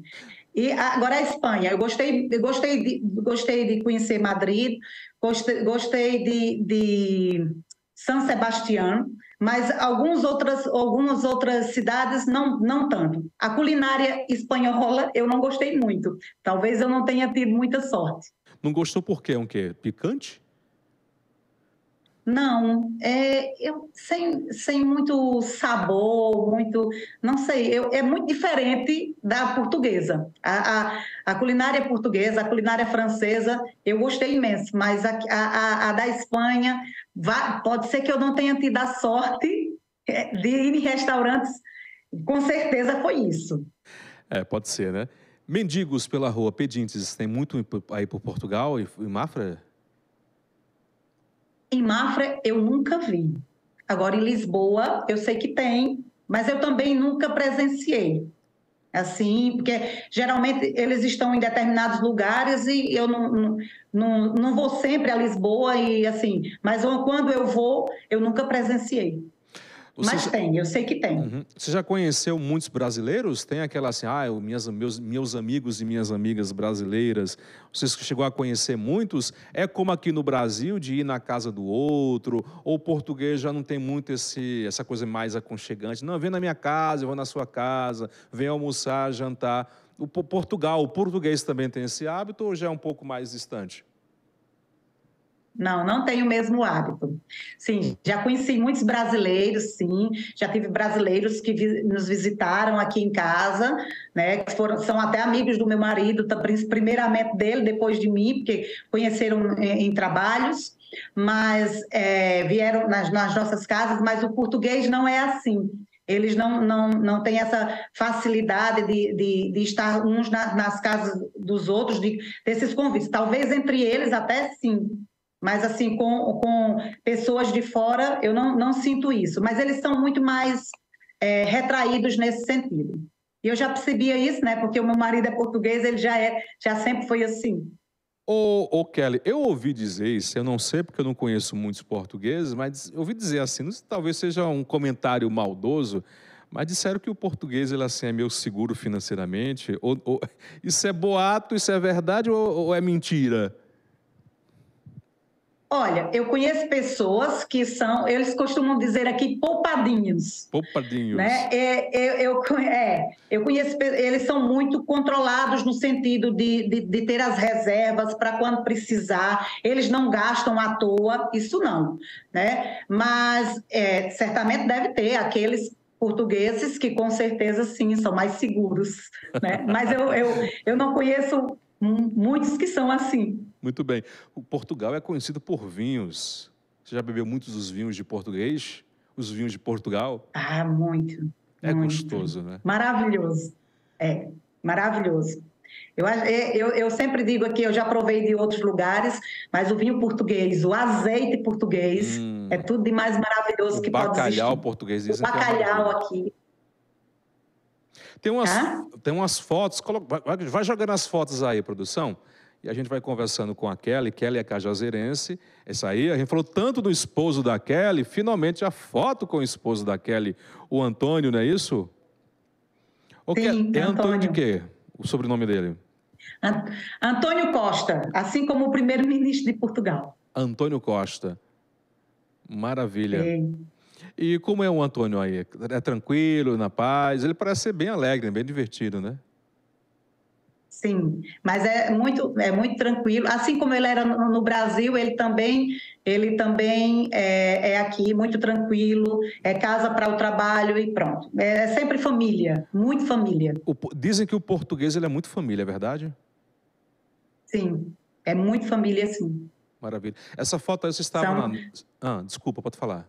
E agora a Espanha, eu gostei de conhecer Madrid, gostei de San Sebastián, mas algumas outras cidades não tanto. A culinária espanhola eu não gostei muito. Talvez eu não tenha tido muita sorte. Não gostou por quê? Picante? Não, sem muito sabor, não sei, é muito diferente da portuguesa. A culinária portuguesa, a culinária francesa, eu gostei imenso, mas a da Espanha, pode ser que eu não tenha tido a sorte de ir em restaurantes, com certeza foi isso. Pode ser, né? Mendigos pela rua, pedintes, tem muito aí por Portugal e Mafra? Em Mafra, eu nunca vi. Agora, em Lisboa, eu sei que tem, mas eu também nunca presenciei. Assim, porque geralmente eles estão em determinados lugares e eu não vou sempre a Lisboa, e assim, mas quando eu vou, eu nunca presenciei. Mas tem, eu sei que tem. Uhum. Você já conheceu muitos brasileiros? Tem aquela assim, meus amigos e minhas amigas brasileiras. Você chegou a conhecer muitos? É como aqui no Brasil, de ir na casa do outro, ou o português já não tem muito essa coisa mais aconchegante? Não, vem na minha casa, eu vou na sua casa, vem almoçar, jantar. O português também tem esse hábito ou já é um pouco mais distante? Não tenho o mesmo hábito. Sim, já conheci muitos brasileiros, sim, já tive brasileiros que nos visitaram aqui em casa, né, que são até amigos do meu marido, primeiramente dele, depois de mim, porque conheceram em trabalhos, mas vieram nas nossas casas, mas o português não é assim. Eles não têm essa facilidade de estar uns nas casas dos outros, desses convites. Talvez entre eles até sim, mas assim, com pessoas de fora, eu não sinto isso. Mas eles são muito mais retraídos nesse sentido. E eu já percebia isso, né? Porque o meu marido é português, ele já sempre foi assim. Ô Kelly, eu ouvi dizer isso, eu não sei porque eu não conheço muitos portugueses, mas eu ouvi dizer assim, talvez seja um comentário maldoso, mas disseram que o português ele, assim, é meio seguro financeiramente. Isso é boato, isso é verdade ou é mentira? Olha, eu conheço pessoas que eles costumam dizer aqui poupadinhos. Poupadinhos. Né? Eu conheço, eles são muito controlados no sentido de ter as reservas para quando precisar, eles não gastam à toa, isso não. Né? Mas certamente deve ter aqueles portugueses que com certeza sim, são mais seguros. Né? Mas eu não conheço muitos que são assim. Muito bem. O Portugal é conhecido por vinhos. Você já bebeu muitos dos vinhos de português? Os vinhos de Portugal? Ah, muito. É muito. gostoso, né? Maravilhoso. Maravilhoso. Eu sempre digo aqui, eu já provei de outros lugares, mas o vinho português, o azeite português, é tudo de mais maravilhoso que pode existir. O bacalhau português, O dizem que é uma bacalhau maravilha. aqui. Tem umas fotos, vai jogando as fotos aí, produção, e a gente vai conversando com a Kelly. Kelly é cajazeirense, essa aí, a gente falou tanto do esposo da Kelly, finalmente a foto com o esposo da Kelly, o Antônio, não é isso? Sim, é Antônio de quê? O sobrenome dele? Antônio Costa, assim como o primeiro-ministro de Portugal. Antônio Costa. Maravilha. Sim. E como é o Antônio aí? É tranquilo, na paz? Ele parece ser bem alegre, bem divertido, né? Sim, mas é muito tranquilo. Assim como ele era no Brasil, ele também é aqui muito tranquilo, é casa para o trabalho e pronto. É sempre família, muito família. Dizem que o português ele é muito família, é verdade? Sim, é muito família, sim. Maravilha. Essa foto aí você estava desculpa, pode falar.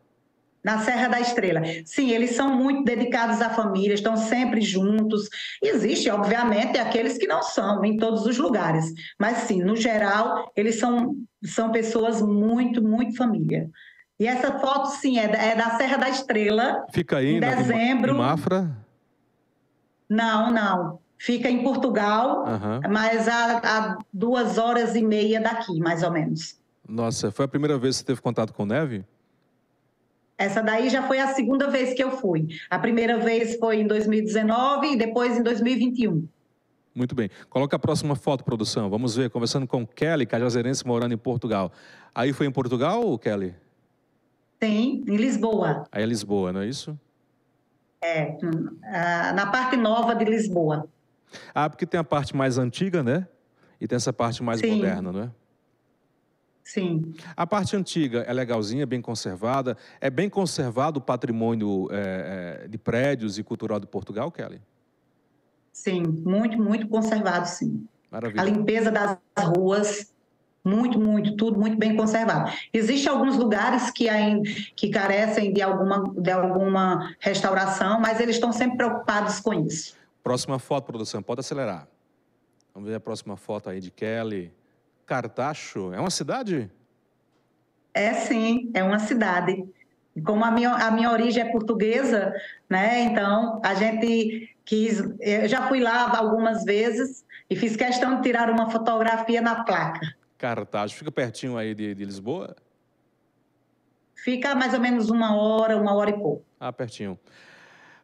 Na Serra da Estrela. Sim, eles são muito dedicados à família, estão sempre juntos. Existe, obviamente, aqueles que não são, em todos os lugares. Mas, sim, no geral, eles são pessoas muito, muito família. E essa foto, sim, é da Serra da Estrela. Fica aí em dezembro. Em Mafra? Não. Fica em Portugal, mas a 2h30 daqui, mais ou menos. Nossa, foi a primeira vez que você teve contato com neve? Essa daí já foi a segunda vez que eu fui. A primeira vez foi em 2019 e depois em 2021. Muito bem. Coloca a próxima foto, produção. Vamos ver, conversando com Kelly, cajazeirense, morando em Portugal. Aí foi em Portugal, Kelly? Sim, em Lisboa. Aí é Lisboa, não é isso? É, na parte nova de Lisboa. Porque tem a parte mais antiga, né? E tem essa parte mais moderna, não é? Sim. A parte antiga é legalzinha, bem conservada? É bem conservado o patrimônio de prédios e cultural de Portugal, Kelly? Sim, muito, muito conservado, sim. Maravilha. A limpeza das ruas, tudo muito bem conservado. Existem alguns lugares que carecem de alguma restauração, mas eles estão sempre preocupados com isso. Próxima foto, produção, pode acelerar. Vamos ver a próxima foto aí de Kelly. Cartacho, é uma cidade? É sim, é uma cidade. Como a minha origem é portuguesa, né? Então a gente eu já fui lá algumas vezes e fiz questão de tirar uma fotografia na placa. Cartacho, fica pertinho aí de Lisboa? Fica mais ou menos 1 hora e pouco. Pertinho.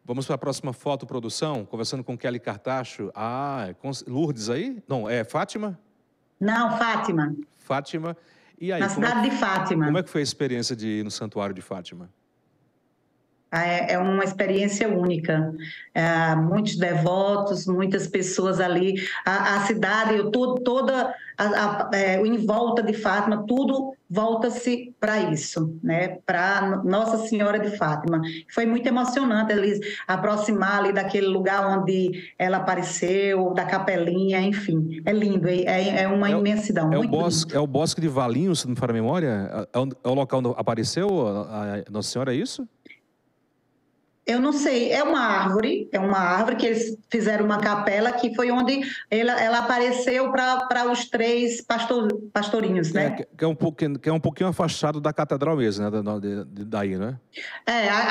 Vamos para a próxima foto, produção, conversando com Kelly Cartacho. É Lourdes aí? Não, é Fátima? Não, Fátima. Fátima. E aí, na cidade de Fátima. Como é que foi a experiência de ir no Santuário de Fátima? É uma experiência única. Muitos devotos, muitas pessoas ali. A cidade, toda em volta de Fátima, tudo volta-se para isso, né? Para Nossa Senhora de Fátima. Foi muito emocionante eles aproximar ali daquele lugar onde ela apareceu, da capelinha, enfim. É lindo, é uma imensidão. É o Bosque de Valinhos, se não me falha a memória? É o local onde apareceu a Nossa Senhora, é isso? Eu não sei, é uma árvore que eles fizeram uma capela que foi onde ela apareceu para os 3 pastorinhos, né? Que é um pouquinho afastado da catedral mesmo, né? Daí, né?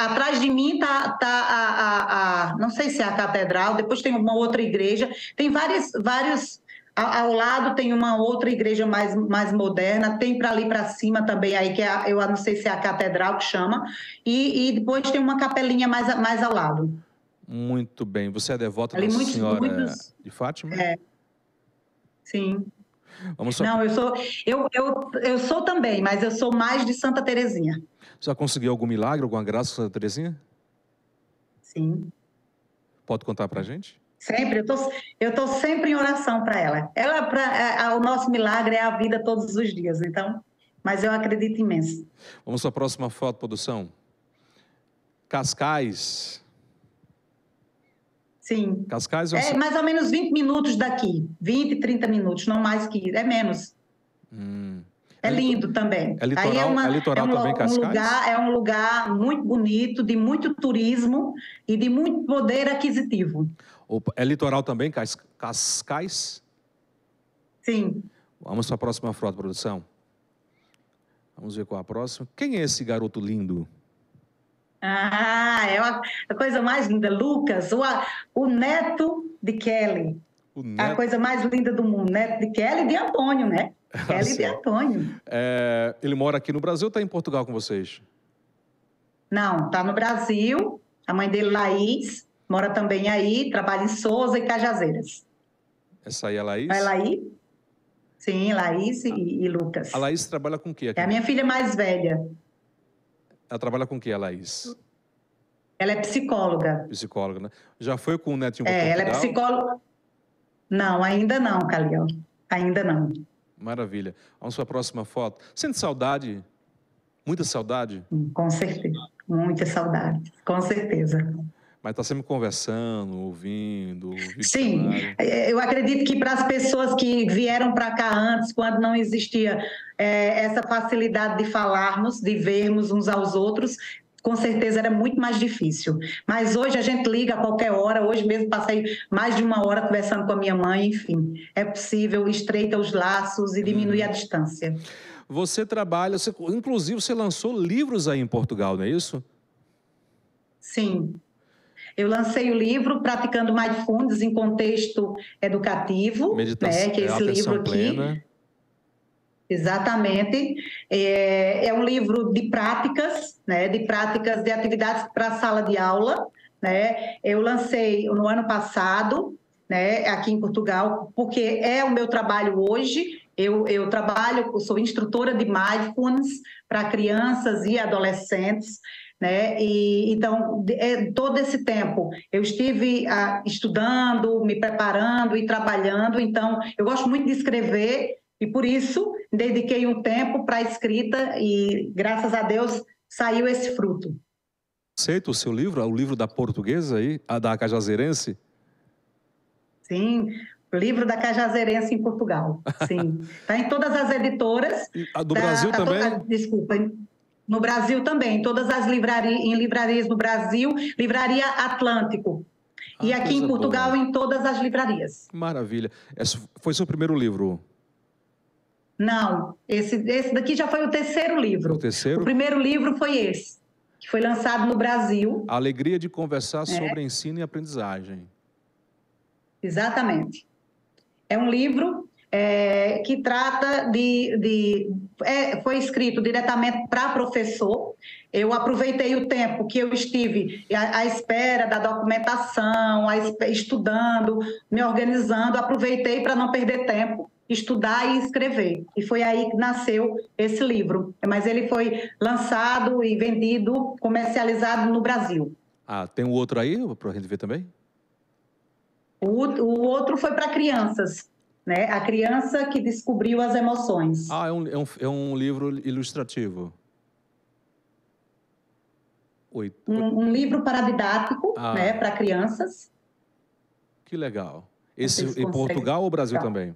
Atrás de mim tá não sei se é a catedral, depois tem uma outra igreja, tem vários. Ao lado tem uma outra igreja mais moderna, tem para ali para cima também, aí que eu não sei se é a catedral que chama, e depois tem uma capelinha mais ao lado. Muito bem. Você é devota da Nossa Senhora de Fátima? Sim. Não, eu sou também, mas eu sou mais de Santa Terezinha. Já conseguiu algum milagre, alguma graça com Santa Terezinha? Sim. Pode contar para a gente? Sempre, eu tô sempre em oração para ela. O nosso milagre é a vida todos os dias, então, mas eu acredito imenso. Vamos para a próxima foto, produção. Cascais. Sim. Cascais é mais ou menos 20 minutos daqui, 20, 30 minutos, não mais que isso, é menos. É lindo também. É litoral, é litoral também, Cascais? É um lugar muito bonito, de muito turismo e de muito poder aquisitivo. Opa, é litoral também, Cascais? Sim. Vamos para a próxima foto, produção. Vamos ver qual é a próxima. Quem é esse garoto lindo? É a coisa mais linda. Lucas, o neto de Kelly. A coisa mais linda do mundo, neto de Kelly e de Antônio, né? Kelly e de Antônio. Ele mora aqui no Brasil ou está em Portugal com vocês? Não, está no Brasil. A mãe dele, Laís, mora também aí, trabalha em Sousa e Cajazeiras. Essa aí é a Laís? É Laís? Sim, Laís e Lucas. A Laís trabalha com o quê aqui? É a minha filha mais velha. Ela trabalha com o quê, a Laís? Ela é psicóloga. Psicóloga, né? Já foi com o netinho para Portugal? Ela é psicóloga. Não, ainda não, Calil. Ainda não. Maravilha. Vamos para a próxima foto. Sente saudade? Muita saudade? Com certeza. Muita saudade. Com certeza. Mas está sempre conversando, ouvindo. Sim, eu acredito que para as pessoas que vieram para cá antes, quando não existia essa facilidade de falarmos, de vermos uns aos outros, com certeza era muito mais difícil. Mas hoje a gente liga a qualquer hora, hoje mesmo passei mais de uma hora conversando com a minha mãe, enfim, é possível, estreita os laços e diminuir a distância. Você trabalha, inclusive você lançou livros aí em Portugal, não é isso? Sim. Eu lancei o livro Praticando Mindfulness em Contexto Educativo, Meditação, né, que é esse livro aqui. Plena. Exatamente. É um livro de práticas, né, de práticas de atividades para a sala de aula. Né? Eu lancei no ano passado, né, aqui em Portugal, porque é o meu trabalho hoje. Eu trabalho, eu sou instrutora de Mindfulness para crianças e adolescentes. Né? E então todo esse tempo eu estive estudando, me preparando e trabalhando. Então eu gosto muito de escrever e por isso dediquei um tempo para a escrita e graças a Deus saiu esse fruto. Aceita o seu livro, o livro da portuguesa aí, a da cajazeirense? Sim, o livro da cajazeirense em Portugal. Sim, está em todas as editoras. E a do Brasil também? Desculpa. No Brasil também, todas as livrarias do Brasil, Livraria Atlântico. E aqui em Portugal, boa. Em todas as livrarias. Maravilha. Esse foi seu primeiro livro? Não, esse daqui já foi o terceiro livro. O terceiro? O primeiro livro foi esse, que foi lançado no Brasil. A alegria de conversar sobre ensino e aprendizagem. Exatamente. É um livro que trata foi escrito diretamente para professor. Eu aproveitei o tempo que eu estive à espera da documentação, estudando, me organizando, aproveitei para não perder tempo, estudar e escrever. E foi aí que nasceu esse livro. Mas ele foi lançado e vendido, comercializado no Brasil. Tem um outro aí para a gente ver também? O outro foi para crianças. Né? A criança que descobriu as emoções. É um livro ilustrativo. Um livro paradidático, né, para crianças. Que legal. Esse em Portugal ou Brasil também?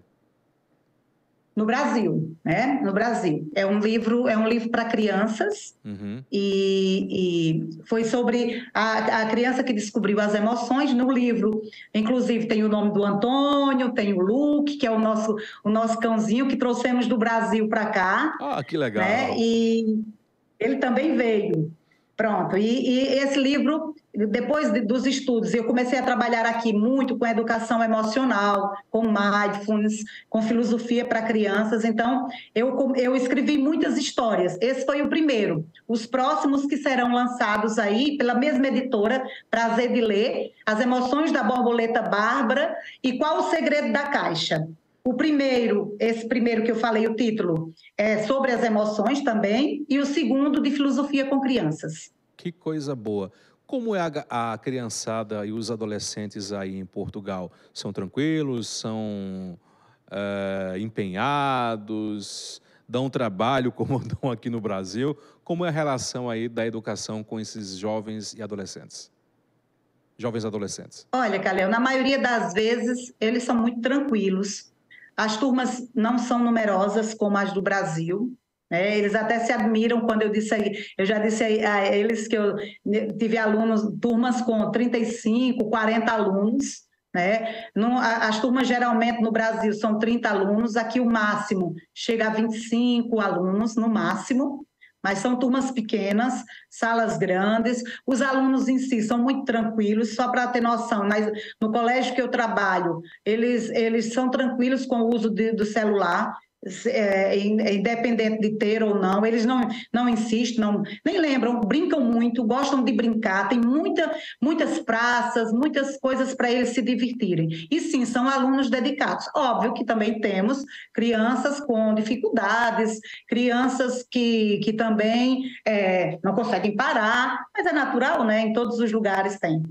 No Brasil, né? No Brasil. É um livro para crianças. Uhum. E foi sobre a criança que descobriu as emoções no livro. Inclusive tem o nome do Antônio, tem o Luke, que é o nosso cãozinho que trouxemos do Brasil para cá. Que legal. Né? E ele também veio. Pronto. E esse livro, depois dos estudos, eu comecei a trabalhar aqui muito com educação emocional, com mindfulness, com filosofia para crianças. Então, eu escrevi muitas histórias. Esse foi o primeiro. Os próximos que serão lançados aí pela mesma editora, Prazer de Ler, As Emoções da Borboleta Bárbara e Qual o Segredo da Caixa. Esse primeiro que eu falei, o título, é sobre as emoções também, e o segundo de filosofia com crianças. Que coisa boa. Como é a criançada e os adolescentes aí em Portugal? São tranquilos? São empenhados? Dão trabalho como dão aqui no Brasil? Como é a relação aí da educação com esses jovens e adolescentes? Jovens adolescentes. Olha, Calil, na maioria das vezes eles são muito tranquilos. As turmas não são numerosas como as do Brasil, né? Eles até se admiram quando eu já disse a eles que eu tive alunos, turmas com 35, 40 alunos, né? As turmas geralmente no Brasil são 30 alunos, aqui o máximo chega a 25 alunos, no máximo, mas são turmas pequenas, salas grandes, os alunos em si são muito tranquilos, só para ter noção, mas no colégio que eu trabalho, eles são tranquilos com o uso do celular, independente de ter ou não, eles não insistem, nem lembram, brincam muito, gostam de brincar, tem muitas praças, muitas coisas para eles se divertirem. E sim, são alunos dedicados. Óbvio que também temos crianças com dificuldades, crianças que também não conseguem parar, mas é natural, né? Em todos os lugares tem.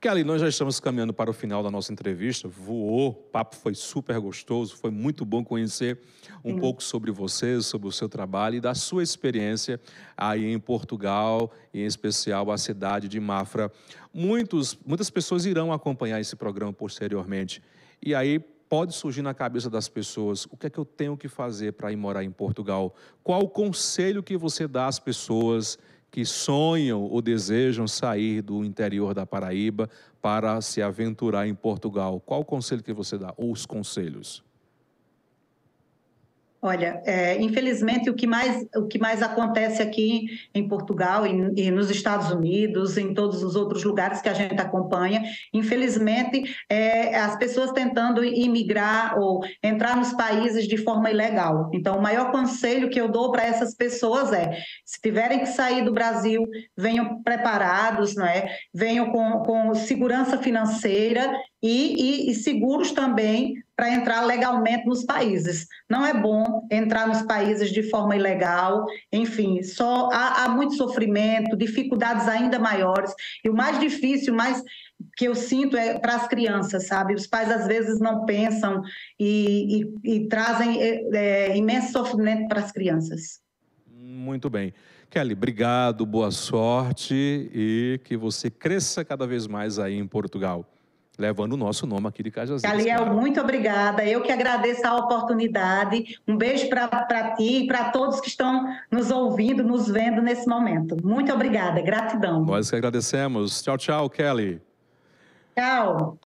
Kelly, nós já estamos caminhando para o final da nossa entrevista. Voou, o papo foi super gostoso, foi muito bom conhecer um pouco sobre você, sobre o seu trabalho e da sua experiência aí em Portugal, e em especial a cidade de Mafra. Muitas pessoas irão acompanhar esse programa posteriormente. E aí pode surgir na cabeça das pessoas, o que é que eu tenho que fazer para ir morar em Portugal? Qual o conselho que você dá às pessoas que sonham ou desejam sair do interior da Paraíba para se aventurar em Portugal? Qual o conselho que você dá? Ou os conselhos? Olha, infelizmente o que mais acontece aqui em Portugal e nos Estados Unidos, em todos os outros lugares que a gente acompanha, infelizmente as pessoas tentando imigrar ou entrar nos países de forma ilegal. Então, o maior conselho que eu dou para essas pessoas se tiverem que sair do Brasil, venham preparados, não é? Venham com segurança financeira e seguros também para entrar legalmente nos países. Não é bom entrar nos países de forma ilegal, enfim, só há muito sofrimento, dificuldades ainda maiores, e o mais difícil, mais que eu sinto é para as crianças, sabe? Os pais às vezes não pensam e trazem imenso sofrimento para as crianças. Muito bem. Kelly, obrigado, boa sorte e que você cresça cada vez mais aí em Portugal, levando o nosso nome aqui de Cajazeiras. Caliel, claro. muito obrigada. Eu que agradeço a oportunidade. Um beijo para ti e para todos que estão nos ouvindo, nos vendo nesse momento. Muito obrigada, gratidão. Nós que agradecemos. Tchau, tchau, Kelly. Tchau.